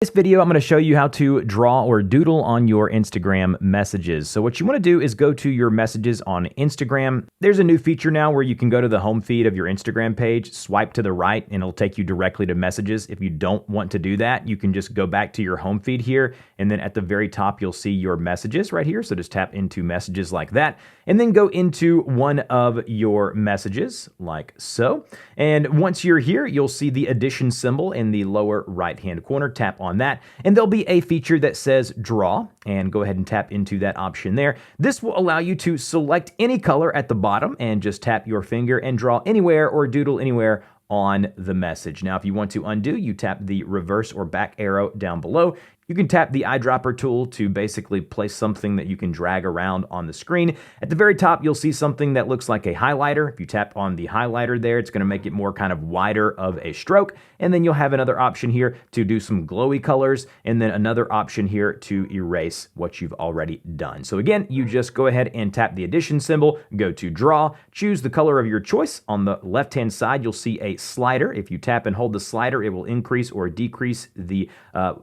This video, I'm going to show you how to draw or doodle on your Instagram messages. So what you want to do is go to your messages on Instagram. There's a new feature now where you can go to the home feed of your Instagram page, swipe to the right, and it'll take you directly to messages. If you don't want to do that, you can just go back to your home feed here, and then at the very top, you'll see your messages right here. So just tap into messages like that, and then go into one of your messages like so. And once you're here, you'll see the addition symbol in the lower right-hand corner. Tap on that, and there'll be a feature that says draw, and go ahead and tap into that option there. This will allow you to select any color at the bottom and just tap your finger and draw anywhere or doodle anywhere on the message. Now, if you want to undo, you tap the reverse or back arrow down below. You can tap the eyedropper tool to basically place something that you can drag around on the screen. At the very top, you'll see something that looks like a highlighter. If you tap on the highlighter there, it's going to make it more kind of wider of a stroke. And then you'll have another option here to do some glowy colors, and then another option here to erase what you've already done. So again, you just go ahead and tap the addition symbol, go to draw, choose the color of your choice. On the left-hand side, you'll see a slider. If you tap and hold the slider, it will increase or decrease the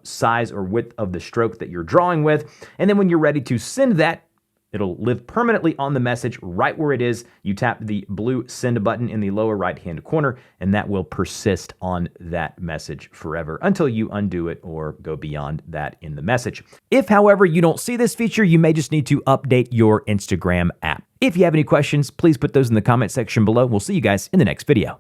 size or width of the stroke that you're drawing with. And then when you're ready to send that, it'll live permanently on the message right where it is. You tap the blue send button in the lower right-hand corner, and that will persist on that message forever until you undo it or go beyond that in the message. If, however, you don't see this feature, you may just need to update your Instagram app. If you have any questions, please put those in the comment section below. We'll see you guys in the next video.